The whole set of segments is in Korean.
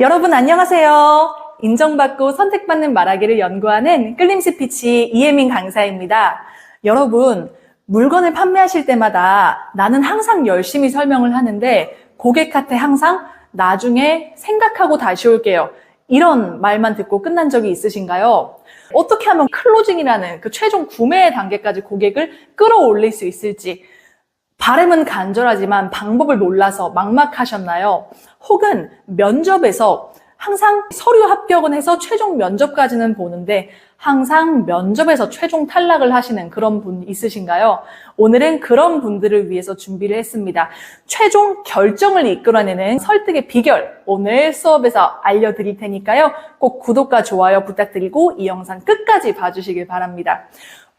여러분 안녕하세요. 인정받고 선택받는 말하기를 연구하는 끌림 스피치 이혜민 강사입니다. 여러분, 물건을 판매하실 때마다 나는 항상 열심히 설명을 하는데 고객한테 항상 나중에 생각하고 다시 올게요, 이런 말만 듣고 끝난 적이 있으신가요? 어떻게 하면 클로징이라는 그 최종 구매 단계까지 고객을 끌어올릴 수 있을지, 바람은 간절하지만 방법을 몰라서 막막하셨나요? 혹은 면접에서 항상 서류 합격은 해서 최종 면접까지는 보는데 항상 면접에서 최종 탈락을 하시는 그런 분 있으신가요? 오늘은 그런 분들을 위해서 준비를 했습니다. 최종 결정을 이끌어내는 설득의 비결, 오늘 수업에서 알려드릴 테니까요. 꼭 구독과 좋아요 부탁드리고 이 영상 끝까지 봐주시길 바랍니다.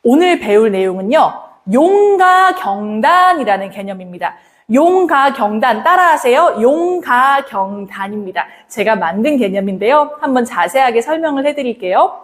오늘 배울 내용은요, 용가경단이라는 개념입니다. 용가경단 따라하세요. 용가경단입니다. 제가 만든 개념인데요. 한번 자세하게 설명을 해드릴게요.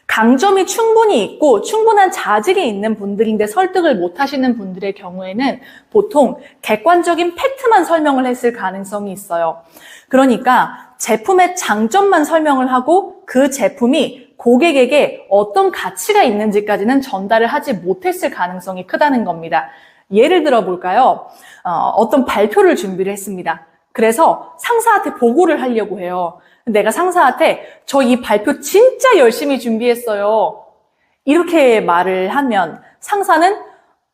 강점이 충분히 있고 충분한 자질이 있는 분들인데 설득을 못 하시는 분들의 경우에는 보통 객관적인 팩트만 설명을 했을 가능성이 있어요. 그러니까 제품의 장점만 설명을 하고 그 제품이 고객에게 어떤 가치가 있는지까지는 전달을 하지 못했을 가능성이 크다는 겁니다. 예를 들어 볼까요? 어떤 발표를 준비를 했습니다. 그래서 상사한테 보고를 하려고 해요. 내가 상사한테 저 이 발표 진짜 열심히 준비했어요, 이렇게 말을 하면 상사는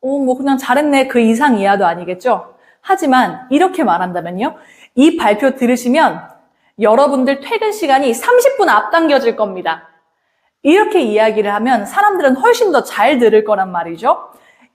뭐 그냥 잘했네, 그 이상 이하도 아니겠죠? 하지만 이렇게 말한다면요, 이 발표 들으시면 여러분들 퇴근 시간이 30분 앞당겨질 겁니다. 이렇게 이야기를 하면 사람들은 훨씬 더 잘 들을 거란 말이죠.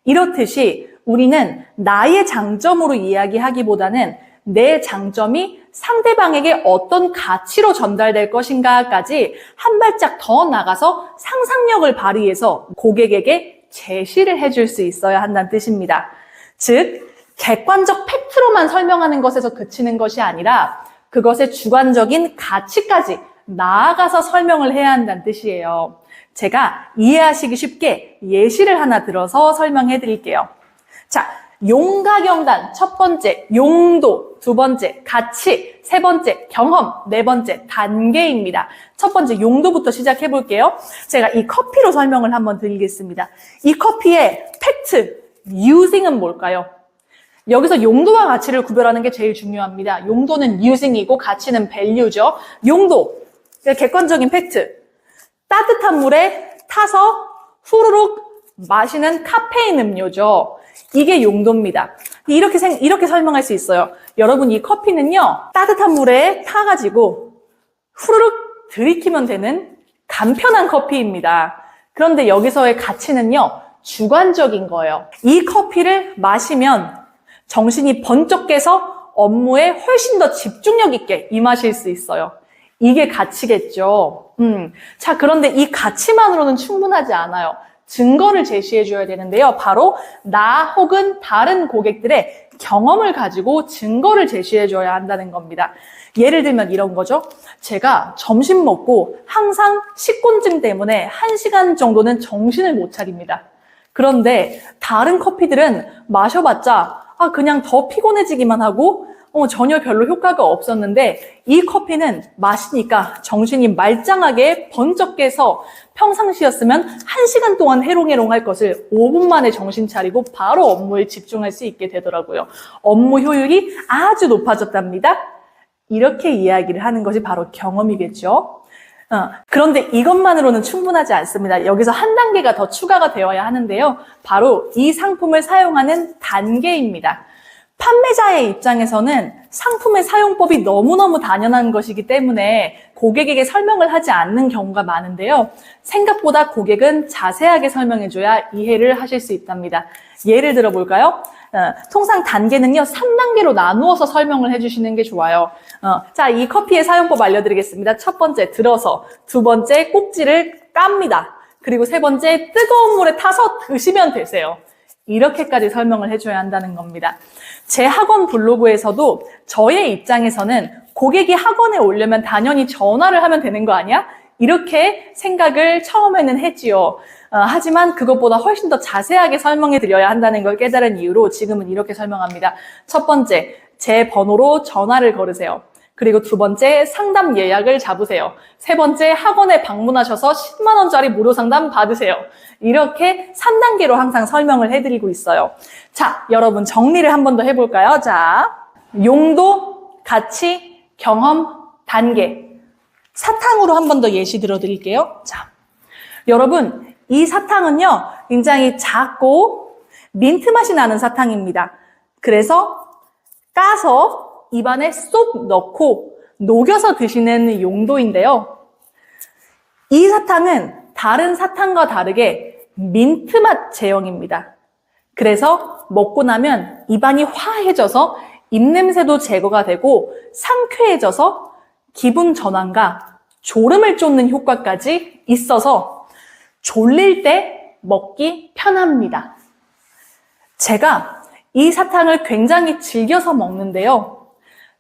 이렇듯이 우리는 나의 장점으로 이야기하기보다는 내 장점이 상대방에게 어떤 가치로 전달될 것인가까지 한 발짝 더 나가서 상상력을 발휘해서 고객에게 제시를 해줄 수 있어야 한다는 뜻입니다. 즉, 객관적 팩트로만 설명하는 것에서 그치는 것이 아니라 그것의 주관적인 가치까지 나아가서 설명을 해야 한다는 뜻이에요. 제가 이해하시기 쉽게 예시를 하나 들어서 설명해 드릴게요. 자, 용가경단, 첫 번째 용도, 두 번째 가치, 세 번째 경험, 네 번째 단계입니다. 첫 번째 용도부터 시작해 볼게요. 제가 이 커피로 설명을 한번 드리겠습니다. 이 커피의 팩트, using은 뭘까요? 여기서 용도와 가치를 구별하는 게 제일 중요합니다. 용도는 using이고 가치는 value죠. 용도, 객관적인 팩트. 따뜻한 물에 타서 후루룩 마시는 카페인 음료죠. 이게 용도입니다. 이렇게 설명할 수 있어요. 여러분, 이 커피는요, 따뜻한 물에 타가지고 후루룩 들이키면 되는 간편한 커피입니다. 그런데 여기서의 가치는요, 주관적인 거예요. 이 커피를 마시면 정신이 번쩍 깨서 업무에 훨씬 더 집중력 있게 임하실 수 있어요. 이게 가치겠죠. 자, 그런데 이 가치만으로는 충분하지 않아요. 증거를 제시해 줘야 되는데요. 바로 나 혹은 다른 고객들의 경험을 가지고 증거를 제시해 줘야 한다는 겁니다. 예를 들면 이런 거죠. 제가 점심 먹고 항상 식곤증 때문에 1시간 정도는 정신을 못 차립니다. 그런데 다른 커피들은 마셔봤자 그냥 더 피곤해지기만 하고 전혀 별로 효과가 없었는데 이 커피는 마시니까 정신이 말짱하게 번쩍 깨서 평상시였으면 1시간 동안 해롱해롱 할 것을 5분 만에 정신 차리고 바로 업무에 집중할 수 있게 되더라고요. 업무 효율이 아주 높아졌답니다. 이렇게 이야기를 하는 것이 바로 경험이겠죠. 그런데 이것만으로는 충분하지 않습니다. 여기서 한 단계가 더 추가가 되어야 하는데요. 바로 이 상품을 사용하는 단계입니다. 판매자의 입장에서는 상품의 사용법이 너무너무 당연한 것이기 때문에 고객에게 설명을 하지 않는 경우가 많은데요. 생각보다 고객은 자세하게 설명해줘야 이해를 하실 수 있답니다. 예를 들어 볼까요? 통상 단계는요, 3단계로 나누어서 설명을 해주시는 게 좋아요. 자, 이 커피의 사용법 알려드리겠습니다. 첫 번째, 들어서. 두 번째, 꼭지를 깝니다. 그리고 세 번째, 뜨거운 물에 타서 드시면 되세요. 이렇게까지 설명을 해줘야 한다는 겁니다. 제 학원 블로그에서도 저의 입장에서는 고객이 학원에 오려면 당연히 전화를 하면 되는 거 아니야? 이렇게 생각을 처음에는 했지요. 하지만 그것보다 훨씬 더 자세하게 설명해 드려야 한다는 걸 깨달은 이유로 지금은 이렇게 설명합니다. 첫 번째, 제 번호로 전화를 걸으세요. 그리고 두 번째, 상담 예약을 잡으세요. 세 번째, 학원에 방문하셔서 10만 원짜리 무료 상담 받으세요. 이렇게 3단계로 항상 설명을 해드리고 있어요. 자, 여러분 정리를 한 번 더 해볼까요? 자, 용도, 가치, 경험, 단계. 사탕으로 한 번 더 예시 들어드릴게요. 자, 여러분 이 사탕은요 굉장히 작고 민트 맛이 나는 사탕입니다. 그래서 까서 입안에 쏙 넣고 녹여서 드시는 용도인데요. 이 사탕은 다른 사탕과 다르게 민트 맛 제형입니다. 그래서 먹고 나면 입안이 화해져서 입냄새도 제거가 되고 상쾌해져서 기분 전환과 졸음을 쫓는 효과까지 있어서 졸릴 때 먹기 편합니다. 제가 이 사탕을 굉장히 즐겨서 먹는데요.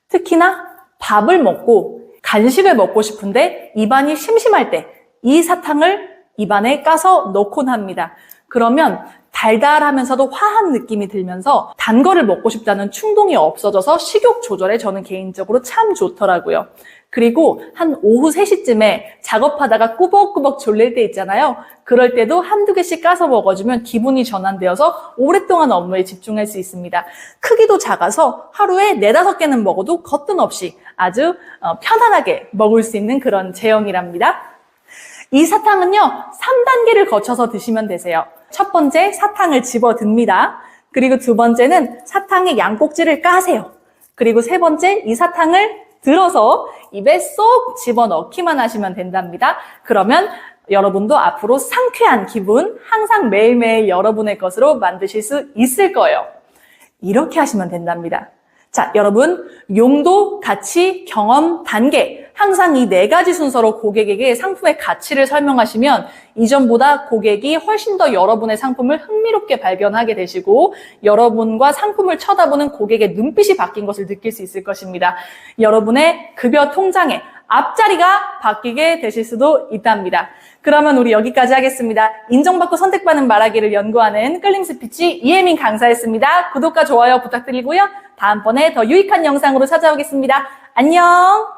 특히나 밥을 먹고 간식을 먹고 싶은데 입안이 심심할 때 이 사탕을 입안에 까서 넣곤 합니다. 그러면 달달하면서도 화한 느낌이 들면서 단 거를 먹고 싶다는 충동이 없어져서 식욕 조절에 저는 개인적으로 참 좋더라고요. 그리고 한 오후 3시쯤에 작업하다가 꾸벅꾸벅 졸릴 때 있잖아요. 그럴 때도 한두 개씩 까서 먹어주면 기분이 전환되어서 오랫동안 업무에 집중할 수 있습니다. 크기도 작아서 하루에 4-5개는 먹어도 거뜬 없이 아주 편안하게 먹을 수 있는 그런 제형이랍니다. 이 사탕은요 3단계를 거쳐서 드시면 되세요. 첫 번째, 사탕을 집어듭니다. 그리고 두 번째는 사탕의 양꼭지를 까세요. 그리고 세 번째, 이 사탕을 들어서 입에 쏙 집어넣기만 하시면 된답니다. 그러면 여러분도 앞으로 상쾌한 기분 항상 매일매일 여러분의 것으로 만드실 수 있을 거예요. 이렇게 하시면 된답니다. 자, 여러분 용도, 가치, 경험, 단계 항상 이 4가지 순서로 고객에게 상품의 가치를 설명하시면 이전보다 고객이 훨씬 더 여러분의 상품을 흥미롭게 발견하게 되시고 여러분과 상품을 쳐다보는 고객의 눈빛이 바뀐 것을 느낄 수 있을 것입니다. 여러분의 급여 통장에 앞자리가 바뀌게 되실 수도 있답니다. 그러면 우리 여기까지 하겠습니다. 인정받고 선택받는 말하기를 연구하는 끌림 스피치 이혜민 강사였습니다. 구독과 좋아요 부탁드리고요. 다음번에 더 유익한 영상으로 찾아오겠습니다. 안녕!